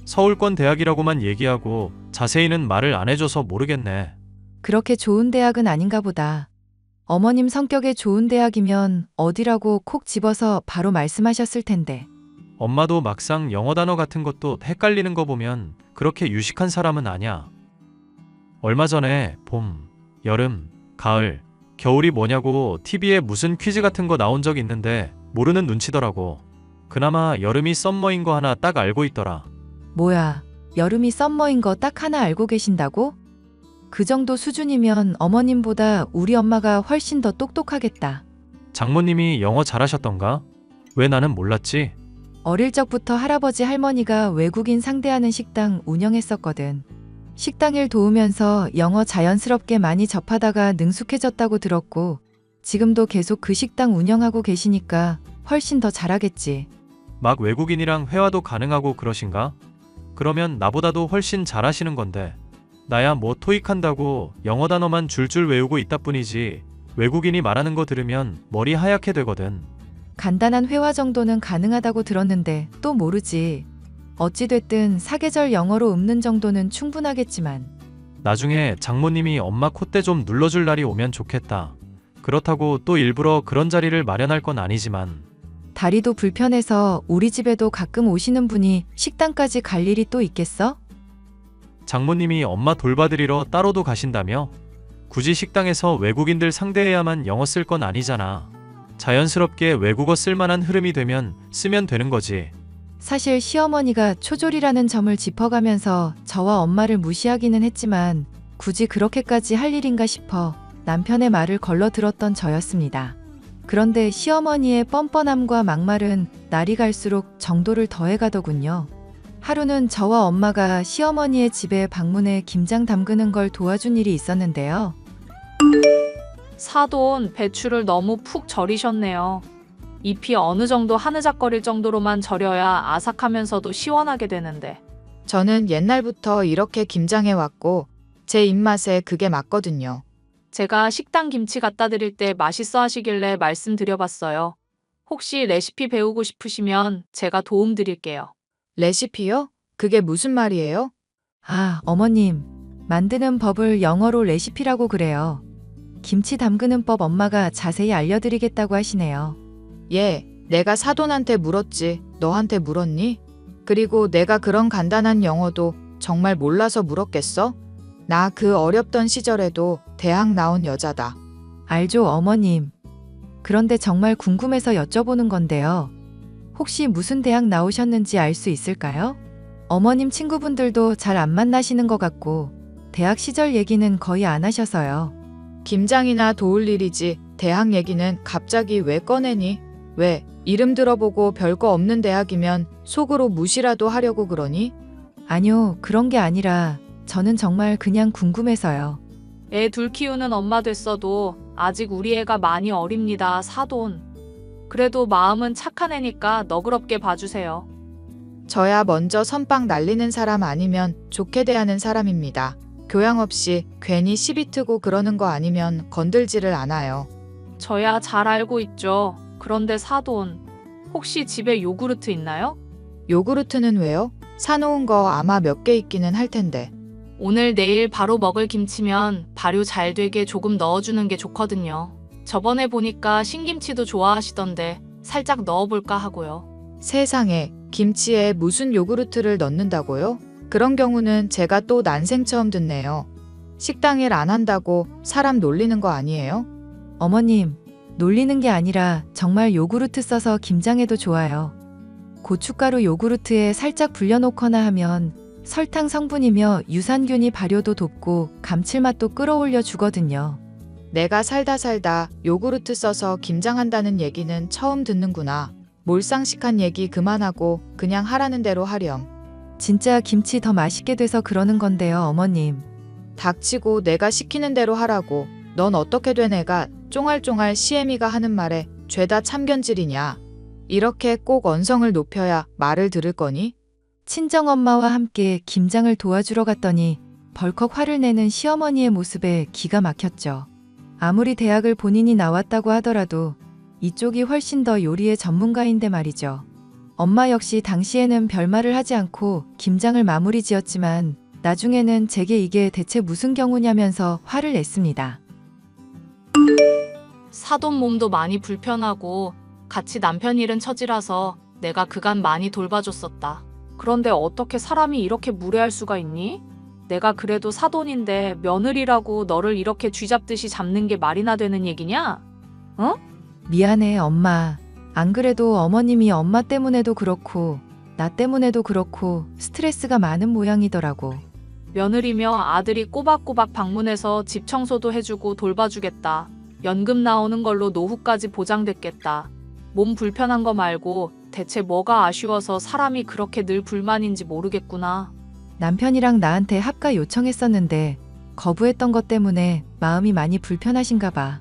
서울권 대학이라고만 얘기하고 자세히는 말을 안 해줘서 모르겠네.
그렇게 좋은 대학은 아닌가 보다. 어머님 성격에 좋은 대학이면 어디라고 콕 집어서 바로 말씀하셨을 텐데.
엄마도 막상 영어 단어 같은 것도 헷갈리는 거 보면 그렇게 유식한 사람은 아니야. 얼마 전에 여름, 가을, 겨울이 뭐냐고 TV에 무슨 퀴즈 같은 거 나온 적 있는데 모르는 눈치더라고. 그나마 여름이 썸머인 거 하나 딱 알고 있더라.
뭐야, 여름이 썸머인 거 딱 하나 알고 계신다고? 그 정도 수준이면 어머님보다 우리 엄마가 훨씬 더 똑똑하겠다.
장모님이 영어 잘하셨던가? 왜 나는 몰랐지?
어릴 적부터 할아버지 할머니가 외국인 상대하는 식당 운영했었거든. 식당 일 도우면서 영어 자연스럽게 많이 접하다가 능숙해졌다고 들었고, 지금도 계속 그 식당 운영하고 계시니까 훨씬 더 잘하겠지.
막 외국인이랑 회화도 가능하고 그러신가? 그러면 나보다도 훨씬 잘하시는 건데. 나야 뭐 토익 한다고 영어 단어만 줄줄 외우고 있다 뿐이지 외국인이 말하는 거 들으면 머리 하얗게 되거든.
간단한 회화 정도는 가능하다고 들었는데 또 모르지. 어찌됐든 사계절 영어로 읊는 정도는 충분하겠지만.
나중에 장모님이 엄마 콧대 좀 눌러줄 날이 오면 좋겠다. 그렇다고 또 일부러 그런 자리를 마련할 건 아니지만.
다리도 불편해서 우리 집에도 가끔 오시는 분이 식당까지 갈 일이 또 있겠어?
장모님이 엄마 돌봐드리러 따로도 가신다며? 굳이 식당에서 외국인들 상대해야만 영어 쓸 건 아니잖아. 자연스럽게 외국어 쓸만한 흐름이 되면 쓰면 되는 거지.
사실 시어머니가 초졸이라는 점을 짚어가면서 저와 엄마를 무시하기는 했지만 굳이 그렇게까지 할 일인가 싶어 남편의 말을 걸러 들었던 저였습니다. 그런데 시어머니의 뻔뻔함과 막말은 날이 갈수록 정도를 더해가더군요. 하루는 저와 엄마가 시어머니의 집에 방문해 김장 담그는 걸 도와준 일이 있었는데요.
사돈, 배추를 너무 푹 절이셨네요. 잎이 어느 정도 하느작거릴 정도로만 절여야 아삭하면서도 시원하게 되는데.
저는 옛날부터 이렇게 김장해 왔고 제 입맛에 그게 맞거든요.
제가 식당 김치 갖다 드릴 때 맛있어 하시길래 말씀드려봤어요. 혹시 레시피 배우고 싶으시면 제가 도움 드릴게요.
레시피요? 그게 무슨 말이에요?
아, 어머님, 만드는 법을 영어로 레시피라고 그래요. 김치 담그는 법 엄마가 자세히 알려드리겠다고 하시네요.
예, 내가 사돈한테 물었지. 너한테 물었니? 그리고 내가 그런 간단한 영어도 정말 몰라서 물었겠어? 나 그 어렵던 시절에도 대학 나온 여자다.
알죠, 어머님. 그런데 정말 궁금해서 여쭤보는 건데요. 혹시 무슨 대학 나오셨는지 알 수 있을까요? 어머님 친구분들도 잘 안 만나시는 것 같고 대학 시절 얘기는 거의 안 하셔서요.
김장이나 도울 일이지 대학 얘기는 갑자기 왜 꺼내니? 왜? 이름 들어보고 별거 없는 대학이면 속으로 무시라도 하려고 그러니?
아니요, 그런 게 아니라 저는 정말 그냥 궁금해서요.
애 둘 키우는 엄마 됐어도 아직 우리 애가 많이 어립니다, 사돈. 그래도 마음은 착한 애니까 너그럽게 봐주세요.
저야 먼저 선빵 날리는 사람 아니면 좋게 대하는 사람입니다. 교양 없이 괜히 시비 트고 그러는 거 아니면 건들지를 않아요.
저야 잘 알고 있죠. 그런데 사돈, 혹시 집에 요구르트 있나요?
요구르트는 왜요? 사놓은 거 아마 몇 개 있기는 할 텐데.
오늘 내일 바로 먹을 김치면 발효 잘 되게 조금 넣어주는 게 좋거든요. 저번에 보니까 신김치도 좋아하시던데 살짝 넣어볼까 하고요.
세상에, 김치에 무슨 요구르트를 넣는다고요? 그런 경우는 제가 또 난생 처음 듣네요. 식당 일 안 한다고 사람 놀리는 거 아니에요?
어머님, 놀리는 게 아니라 정말 요구르트 써서 김장해도 좋아요. 고춧가루 요구르트에 살짝 불려놓거나 하면 설탕 성분이며 유산균이 발효도 돕고 감칠맛도 끌어올려 주거든요.
내가 살다 요구르트 써서 김장한다는 얘기는 처음 듣는구나. 몰상식한 얘기 그만하고 그냥 하라는 대로 하렴.
진짜 김치 더 맛있게 돼서 그러는 건데요, 어머님.
닥치고 내가 시키는 대로 하라고. 넌 어떻게 된 애가 쫑알쫑알 시애미가 하는 말에 죄다 참견질이냐. 이렇게 꼭 언성을 높여야 말을 들을 거니?
친정엄마와 함께 김장을 도와주러 갔더니 벌컥 화를 내는 시어머니의 모습에 기가 막혔죠. 아무리 대학을 본인이 나왔다고 하더라도 이쪽이 훨씬 더 요리의 전문가인데 말이죠. 엄마 역시 당시에는 별말을 하지 않고 김장을 마무리 지었지만 나중에는 제게 이게 대체 무슨 경우냐면서 화를 냈습니다.
사돈 몸도 많이 불편하고 같이 남편 일은 처지라서 내가 그간 많이 돌봐줬었다. 그런데 어떻게 사람이 이렇게 무례할 수가 있니? 내가 그래도 사돈인데 며느리라고 너를 이렇게 쥐잡듯이 잡는 게 말이나 되는 얘기냐?
미안해, 엄마. 안 그래도 어머님이 엄마 때문에도 그렇고 나 때문에도 그렇고 스트레스가 많은 모양이더라고.
며느리며 아들이 꼬박꼬박 방문해서 집 청소도 해주고 돌봐주겠다. 연금 나오는 걸로 노후까지 보장됐겠다. 몸 불편한 거 말고 대체 뭐가 아쉬워서 사람이 그렇게 늘 불만인지 모르겠구나.
남편이랑 나한테 합가 요청했었는데 거부했던 것 때문에 마음이 많이 불편하신가 봐.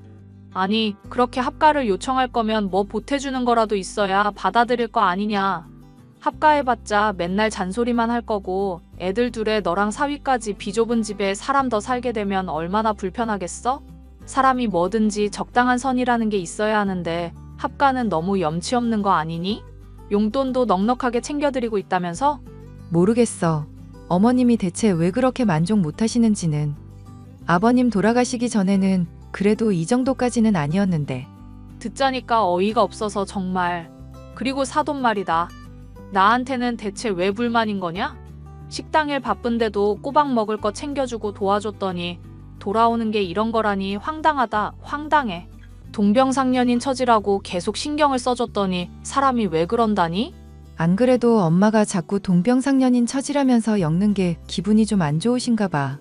아니, 그렇게 합가를 요청할 거면 뭐 보태주는 거라도 있어야 받아들일 거 아니냐. 합가해봤자 맨날 잔소리만 할 거고 애들 둘에 너랑 사위까지 비좁은 집에 사람 더 살게 되면 얼마나 불편하겠어? 사람이 뭐든지 적당한 선이라는 게 있어야 하는데 합가는 너무 염치 없는 거 아니니? 용돈도 넉넉하게 챙겨드리고 있다면서?
모르겠어. 어머님이 대체 왜 그렇게 만족 못 하시는지는. 아버님 돌아가시기 전에는 그래도 이 정도까지는 아니었는데.
듣자니까 어이가 없어서 정말. 그리고 사돈 말이다. 나한테는 대체 왜 불만인 거냐? 식당일 바쁜데도 꼬박 먹을 거 챙겨주고 도와줬더니 돌아오는 게 이런 거라니 황당하다. 황당해. 동병상련인 처지라고 계속 신경을 써줬더니 사람이 왜 그런다니?
안 그래도 엄마가 자꾸 동병상련인 처지라면서 엮는 게 기분이 좀 안 좋으신가 봐.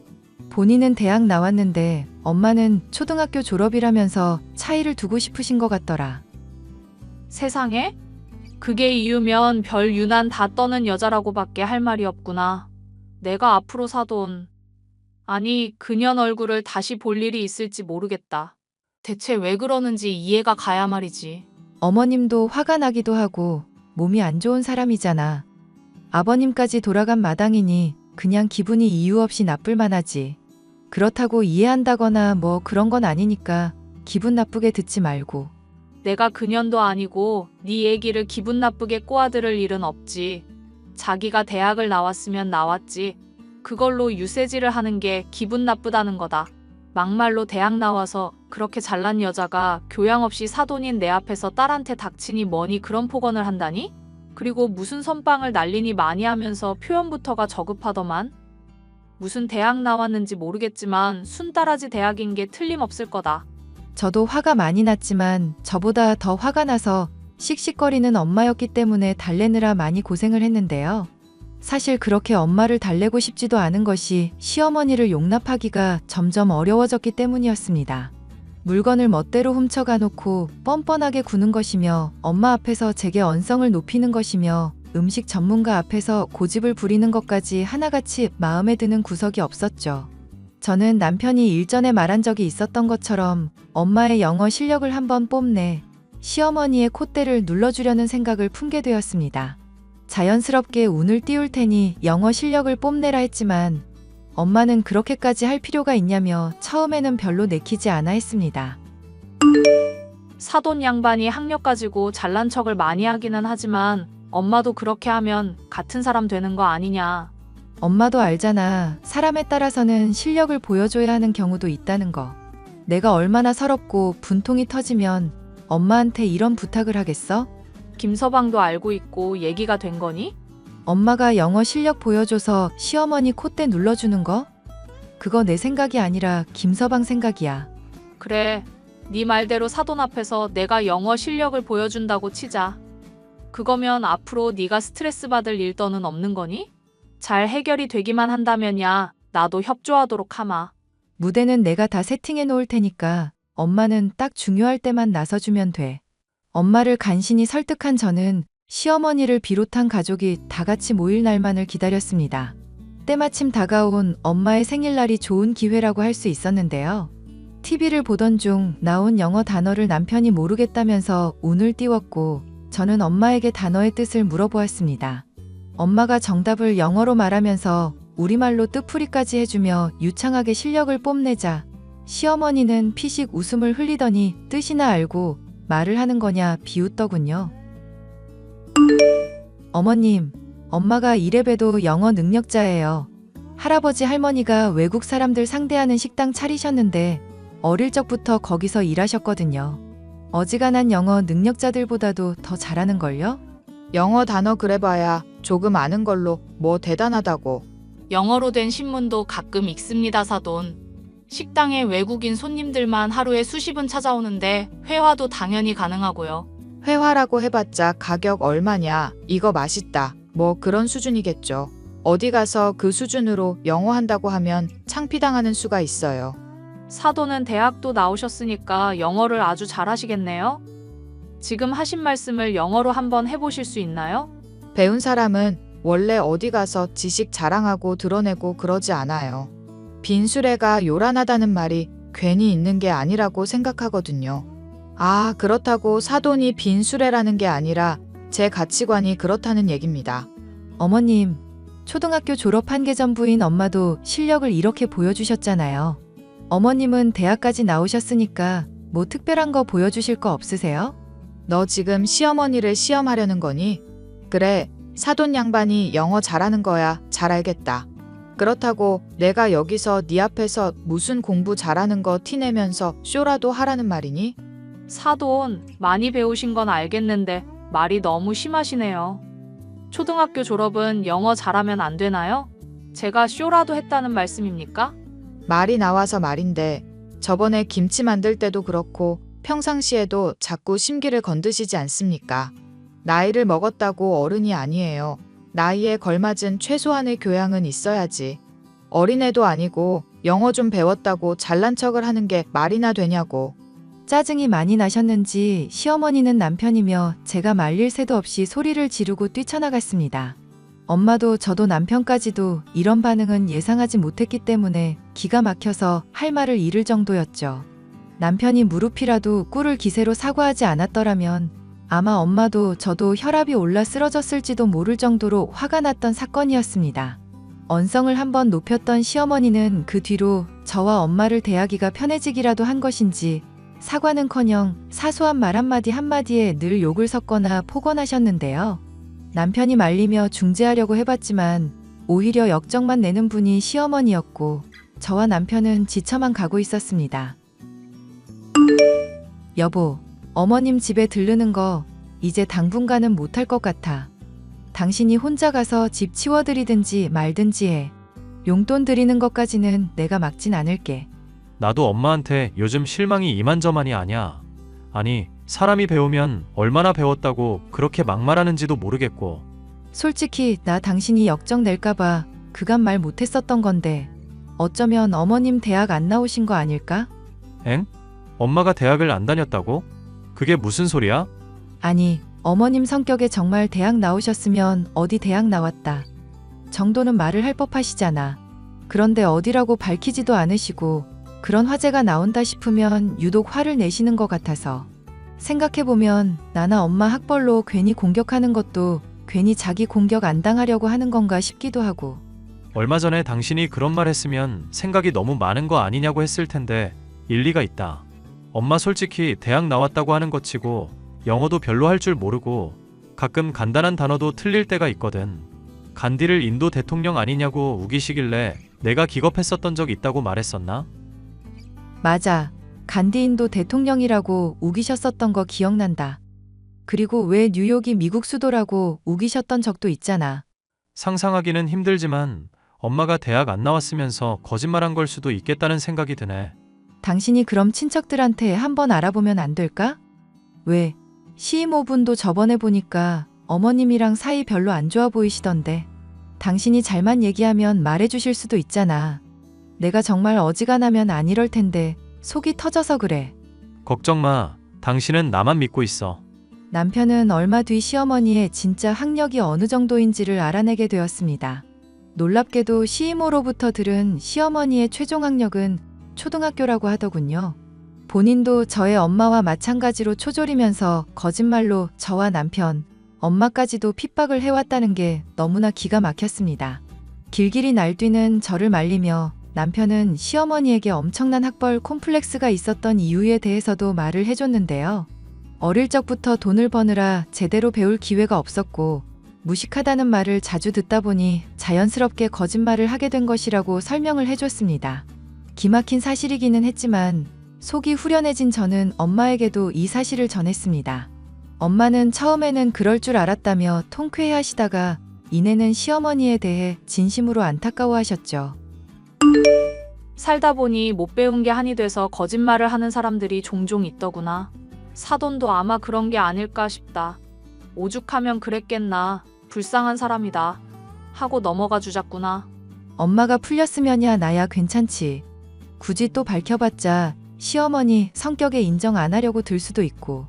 본인은 대학 나왔는데 엄마는 초등학교 졸업이라면서 차이를 두고 싶으신 것 같더라.
세상에? 그게 이유면 별 유난 다 떠는 여자라고밖에 할 말이 없구나. 내가 앞으로 사돈. 아니, 그년 얼굴을 다시 볼 일이 있을지 모르겠다. 대체 왜 그러는지 이해가 가야 말이지.
어머님도 화가 나기도 하고 몸이 안 좋은 사람이잖아. 아버님까지 돌아간 마당이니 그냥 기분이 이유 없이 나쁠 만하지. 그렇다고 이해한다거나 뭐 그런 건 아니니까 기분 나쁘게 듣지 말고.
내가 그년도 아니고 네 얘기를 기분 나쁘게 꼬아들을 일은 없지. 자기가 대학을 나왔으면 나왔지. 그걸로 유세지를 하는 게 기분 나쁘다는 거다. 막말로 대학 나와서 그렇게 잘난 여자가 교양 없이 사돈인 내 앞에서 딸한테 닥치니 뭐니 그런 폭언을 한다니? 그리고 무슨 선빵을 날리니 많이 하면서 표현부터가 저급하더만. 무슨 대학 나왔는지 모르겠지만 순따라지 대학인 게 틀림없을 거다.
저도 화가 많이 났지만 저보다 더 화가 나서 씩씩거리는 엄마였기 때문에 달래느라 많이 고생을 했는데요. 사실 그렇게 엄마를 달래고 싶지도 않은 것이 시어머니를 용납하기가 점점 어려워졌기 때문이었습니다. 물건을 멋대로 훔쳐가 놓고 뻔뻔하게 구는 것이며 엄마 앞에서 제게 언성을 높이는 것이며 음식 전문가 앞에서 고집을 부리는 것까지 하나같이 마음에 드는 구석이 없었죠. 저는 남편이 일전에 말한 적이 있었던 것처럼 엄마의 영어 실력을 한번 뽐내 시어머니의 콧대를 눌러주려는 생각을 품게 되었습니다. 자연스럽게 운을 띄울 테니 영어 실력을 뽐내라 했지만 엄마는 그렇게까지 할 필요가 있냐며 처음에는 별로 내키지 않아 했습니다.
사돈 양반이 학력 가지고 잘난 척을 많이 하기는 하지만 엄마도 그렇게 하면 같은 사람 되는 거 아니냐.
엄마도 알잖아. 사람에 따라서는 실력을 보여줘야 하는 경우도 있다는 거. 내가 얼마나 서럽고 분통이 터지면 엄마한테 이런 부탁을 하겠어?
김서방도 알고 있고 얘기가 된 거니?
엄마가 영어 실력 보여줘서 시어머니 콧대 눌러주는 거? 그거 내 생각이 아니라 김서방 생각이야.
그래, 네 말대로 사돈 앞에서 내가 영어 실력을 보여준다고 치자. 그거면 앞으로 네가 스트레스 받을 일더는 없는 거니? 잘 해결이 되기만 한다면야 나도 협조하도록 하마.
무대는 내가 다 세팅해 놓을 테니까 엄마는 딱 중요할 때만 나서주면 돼. 엄마를 간신히 설득한 저는 시어머니를 비롯한 가족이 다 같이 모일 날만을 기다렸습니다. 때마침 다가온 엄마의 생일날이 좋은 기회라고 할 수 있었는데요. TV를 보던 중 나온 영어 단어를 남편이 모르겠다면서 운을 띄웠고 저는 엄마에게 단어의 뜻을 물어보았습니다. 엄마가 정답을 영어로 말하면서 우리말로 뜻풀이까지 해주며 유창하게 실력을 뽐내자 시어머니는 피식 웃음을 흘리더니 뜻이나 알고 말을 하는 거냐 비웃더군요. 어머님, 엄마가 이래봬도 영어 능력자예요. 할아버지 할머니가 외국 사람들 상대하는 식당 차리셨는데 어릴 적부터 거기서 일하셨거든요. 어지간한 영어 능력자들보다도 더 잘하는걸요?
영어 단어 그래봐야 조금 아는 걸로 뭐 대단하다고.
영어로 된 신문도 가끔 읽습니다, 사돈. 식당에 외국인 손님들만 하루에 수십은 찾아오는데 회화도 당연히 가능하고요.
회화라고 해봤자 가격 얼마냐, 이거 맛있다, 뭐 그런 수준이겠죠. 어디 가서 그 수준으로 영어 한다고 하면 창피당하는 수가 있어요.
사돈은 대학도 나오셨으니까 영어를 아주 잘하시겠네요? 지금 하신 말씀을 영어로 한번 해보실 수 있나요?
배운 사람은 원래 어디 가서 지식 자랑하고 드러내고 그러지 않아요. 빈수레가 요란하다는 말이 괜히 있는 게 아니라고 생각하거든요. 아, 그렇다고 사돈이 빈수레라는 게 아니라 제 가치관이 그렇다는 얘기입니다.
어머님, 초등학교 졸업 한개 전부인 엄마도 실력을 이렇게 보여주셨잖아요. 어머님은 대학까지 나오셨으니까 뭐 특별한 거 보여주실 거 없으세요?
너 지금 시어머니를 시험하려는 거니? 그래, 사돈 양반이 영어 잘하는 거야 잘 알겠다. 그렇다고 내가 여기서 네 앞에서 무슨 공부 잘하는 거 티내면서 쇼라도 하라는 말이니?
사돈, 많이 배우신 건 알겠는데 말이 너무 심하시네요. 초등학교 졸업은 영어 잘하면 안 되나요? 제가 쇼라도 했다는 말씀입니까?
말이 나와서 말인데 저번에 김치 만들 때도 그렇고 평상시에도 자꾸 심기를 건드시지 않습니까? 나이를 먹었다고 어른이 아니에요. 나이에 걸맞은 최소한의 교양은 있어야지. 어린애도 아니고 영어 좀 배웠다고 잘난 척을 하는 게 말이나 되냐고.
짜증이 많이 나셨는지 시어머니는 남편이며 제가 말릴 새도 없이 소리를 지르고 뛰쳐나갔습니다. 엄마도 저도 남편까지도 이런 반응은 예상하지 못했기 때문에 기가 막혀서 할 말을 잃을 정도였죠. 남편이 무릎이라도 꿇을 기세로 사과하지 않았더라면 아마 엄마도 저도 혈압이 올라 쓰러졌을지도 모를 정도로 화가 났던 사건이었습니다. 언성을 한번 높였던 시어머니는 그 뒤로 저와 엄마를 대하기가 편해지기라도 한 것인지 사과는커녕 사소한 말 한마디에 늘 욕을 섞거나 폭언하셨는데요. 남편이 말리며 중재하려고 해봤지만 오히려 역정만 내는 분이 시어머니였고 저와 남편은 지쳐만 가고 있었습니다. 여보, 어머님 집에 들르는 거 이제 당분간은 못할 것 같아. 당신이 혼자 가서 집 치워드리든지 말든지 해. 용돈 드리는 것까지는 내가 막진 않을게.
나도 엄마한테 요즘 실망이 이만저만이 아니야. 아니, 사람이 배우면 얼마나 배웠다고 그렇게 막말하는지도 모르겠고.
솔직히 나 당신이 역정 낼까봐 그간 말 못했었던 건데 어쩌면 어머님 대학 안 나오신 거 아닐까?
엥? 엄마가 대학을 안 다녔다고? 그게 무슨 소리야?
아니, 어머님 성격에 정말 대학 나오셨으면 어디 대학 나왔다 정도는 말을 할 법하시잖아. 그런데 어디라고 밝히지도 않으시고 그런 화제가 나온다 싶으면 유독 화를 내시는 것 같아서. 생각해보면 나나 엄마 학벌로 괜히 공격하는 것도 괜히 자기 공격 안 당하려고 하는 건가 싶기도 하고.
얼마 전에 당신이 그런 말 했으면 생각이 너무 많은 거 아니냐고 했을 텐데 일리가 있다. 엄마 솔직히 대학 나왔다고 하는 것 치고 영어도 별로 할 줄 모르고 가끔 간단한 단어도 틀릴 때가 있거든. 간디를 인도 대통령 아니냐고 우기시길래 내가 기겁했었던 적 있다고 말했었나?
맞아. 간디인도 대통령이라고 우기셨었던 거 기억난다. 그리고 왜 뉴욕이 미국 수도라고 우기셨던 적도 있잖아.
상상하기는 힘들지만 엄마가 대학 안 나왔으면서 거짓말한 걸 수도 있겠다는 생각이 드네.
당신이 그럼 친척들한테 한번 알아보면 안 될까? 왜? 시이모분도 저번에 보니까 어머님이랑 사이 별로 안 좋아 보이시던데. 당신이 잘만 얘기하면 말해주실 수도 있잖아. 내가 정말 어지간하면 안 이럴 텐데 속이 터져서 그래.
걱정 마. 당신은 나만 믿고 있어.
남편은 얼마 뒤 시어머니의 진짜 학력이 어느 정도인지를 알아내게 되었습니다. 놀랍게도 시이모로부터 들은 시어머니의 최종 학력은 초등학교라고 하더군요. 본인도 저의 엄마와 마찬가지로 초졸이면서 거짓말로 저와 남편, 엄마까지도 핍박을 해왔다는 게 너무나 기가 막혔습니다. 길길이 날뛰는 저를 말리며 남편은 시어머니에게 엄청난 학벌 콤플렉스가 있었던 이유에 대해서도 말을 해줬는데요. 어릴 적부터 돈을 버느라 제대로 배울 기회가 없었고 무식하다는 말을 자주 듣다 보니 자연스럽게 거짓말을 하게 된 것이라고 설명을 해줬습니다. 기막힌 사실이기는 했지만 속이 후련해진 저는 엄마에게도 이 사실을 전했습니다. 엄마는 처음에는 그럴 줄 알았다며 통쾌해하시다가 이내는 시어머니에 대해 진심으로 안타까워하셨죠.
살다 보니 못 배운 게 한이 돼서 거짓말을 하는 사람들이 종종 있더구나. 사돈도 아마 그런 게 아닐까 싶다. 오죽하면 그랬겠나. 불쌍한 사람이다. 하고 넘어가 주자꾸나.
엄마가 풀렸으면야 나야 괜찮지. 굳이 또 밝혀봤자 시어머니 성격에 인정 안 하려고 들 수도 있고,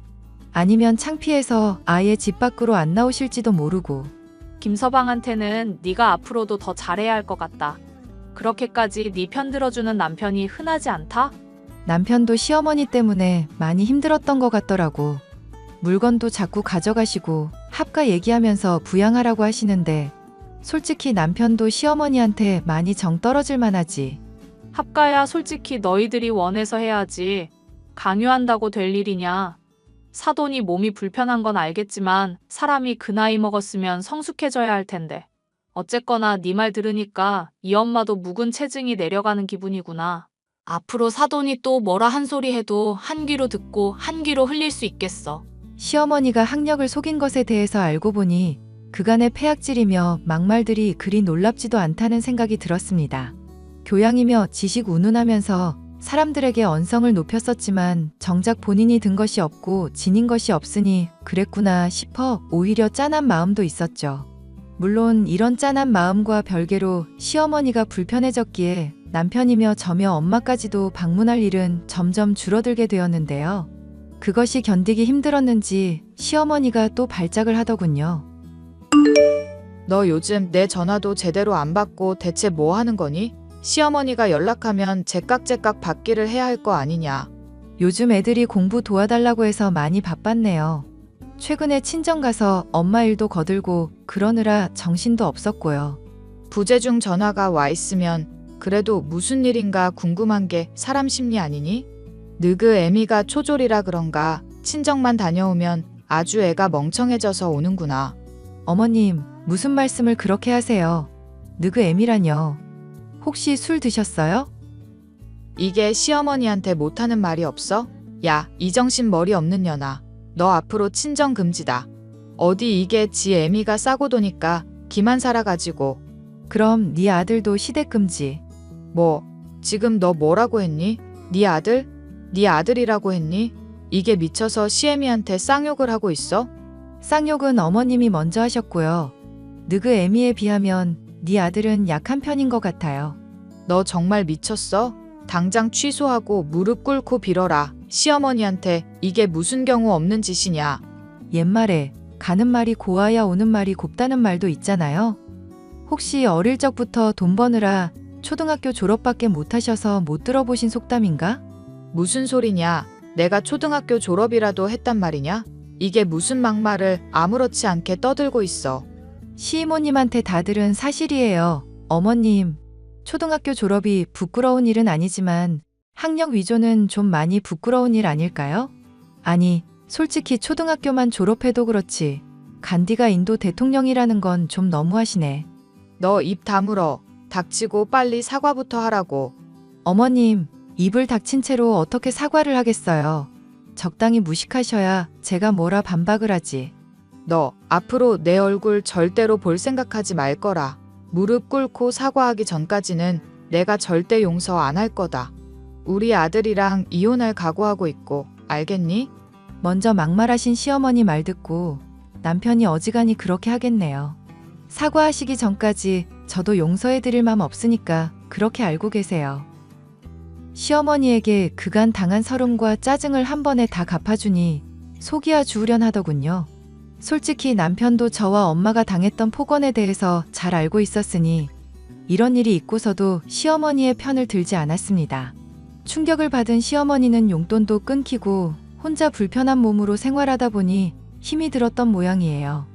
아니면 창피해서 아예 집 밖으로 안 나오실지도 모르고.
김서방한테는 네가 앞으로도 더 잘해야 할 것 같다. 그렇게까지 네 편 들어주는 남편이 흔하지 않다?
남편도 시어머니 때문에 많이 힘들었던 것 같더라고. 물건도 자꾸 가져가시고 합가 얘기하면서 부양하라고 하시는데, 솔직히 남편도 시어머니한테 많이 정 떨어질 만하지.
합가야 솔직히 너희들이 원해서 해야지. 강요한다고 될 일이냐. 사돈이 몸이 불편한 건 알겠지만 사람이 그 나이 먹었으면 성숙해져야 할 텐데. 어쨌거나 네 말 들으니까 이 엄마도 묵은 체증이 내려가는 기분이구나. 앞으로 사돈이 또 뭐라 한 소리 해도 한 귀로 듣고 한 귀로 흘릴 수 있겠어.
시어머니가 학력을 속인 것에 대해서 알고 보니 그간의 폐악질이며 막말들이 그리 놀랍지도 않다는 생각이 들었습니다. 교양이며 지식 운운하면서 사람들에게 언성을 높였었지만 정작 본인이 든 것이 없고 지닌 것이 없으니 그랬구나 싶어 오히려 짠한 마음도 있었죠. 물론 이런 짠한 마음과 별개로 시어머니가 불편해졌기에 남편이며 저며 엄마까지도 방문할 일은 점점 줄어들게 되었는데요. 그것이 견디기 힘들었는지 시어머니가 또 발작을 하더군요.
너 요즘 내 전화도 제대로 안 받고 대체 뭐 하는 거니? 시어머니가 연락하면 제깍제깍 받기를 해야 할 거 아니냐.
요즘 애들이 공부 도와달라고 해서 많이 바빴네요. 최근에 친정 가서 엄마 일도 거들고 그러느라 정신도 없었고요.
부재중 전화가 와 있으면 그래도 무슨 일인가 궁금한 게 사람 심리 아니니? 느그 애미가 초졸이라 그런가 친정만 다녀오면 아주 애가 멍청해져서 오는구나.
어머님, 무슨 말씀을 그렇게 하세요? 느그 애미라뇨. 혹시 술 드셨어요?
이게 시어머니한테 못하는 말이 없어? 야, 이 정신 머리 없는 년아. 너 앞으로 친정 금지다. 어디 이게 지 애미가 싸고 도니까 기만 살아가지고.
그럼 네 아들도 시댁 금지.
뭐, 지금 너 뭐라고 했니? 네 아들? 네 아들이라고 했니? 이게 미쳐서 시애미한테 쌍욕을 하고 있어?
쌍욕은 어머님이 먼저 하셨고요. 느그 애미에 비하면 네 아들은 약한 편인 것 같아요.
너 정말 미쳤어? 당장 취소하고 무릎 꿇고 빌어라. 시어머니한테 이게 무슨 경우 없는 짓이냐.
옛말에 가는 말이 고와야 오는 말이 곱다는 말도 있잖아요. 혹시 어릴 적부터 돈 버느라 초등학교 졸업밖에 못하셔서 못 들어보신 속담인가?
무슨 소리냐. 내가 초등학교 졸업이라도 했단 말이냐? 이게 무슨 막말을 아무렇지 않게 떠들고 있어.
시이모님한테 다 들은 사실이에요. 어머님, 초등학교 졸업이 부끄러운 일은 아니지만 학력 위조는 좀 많이 부끄러운 일 아닐까요? 아니, 솔직히 초등학교만 졸업해도 그렇지. 간디가 인도 대통령이라는 건 좀 너무하시네.
너 입 다물어. 닥치고 빨리 사과부터 하라고.
어머님, 입을 닥친 채로 어떻게 사과를 하겠어요. 적당히 무식하셔야 제가 뭐라 반박을 하지.
너 앞으로 내 얼굴 절대로 볼 생각하지 말 거라. 무릎 꿇고 사과하기 전까지는 내가 절대 용서 안 할 거다. 우리 아들이랑 이혼할 각오하고 있고, 알겠니?
먼저 막말하신 시어머니 말 듣고 남편이 어지간히 그렇게 하겠네요. 사과하시기 전까지 저도 용서해드릴 맘 없으니까 그렇게 알고 계세요. 시어머니에게 그간 당한 서름과 짜증을 한 번에 다 갚아주니 속이야 주우련 하더군요. 솔직히 남편도 저와 엄마가 당했던 폭언에 대해서 잘 알고 있었으니 이런 일이 있고서도 시어머니의 편을 들지 않았습니다. 충격을 받은 시어머니는 용돈도 끊기고 혼자 불편한 몸으로 생활하다 보니 힘이 들었던 모양이에요.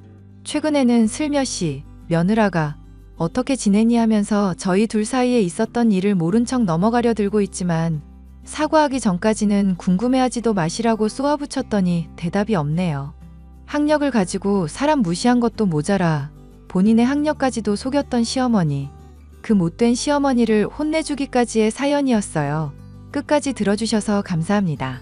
최근에는 슬며시 며느라가 어떻게 지내니 하면서 저희 둘 사이에 있었던 일을 모른 척 넘어가려 들고 있지만 사과하기 전까지는 궁금해하지도 마시라고 쏘아붙였더니 대답이 없네요. 학력을 가지고 사람 무시한 것도 모자라 본인의 학력까지도 속였던 시어머니. 그 못된 시어머니를 혼내주기까지의 사연이었어요. 끝까지 들어주셔서 감사합니다.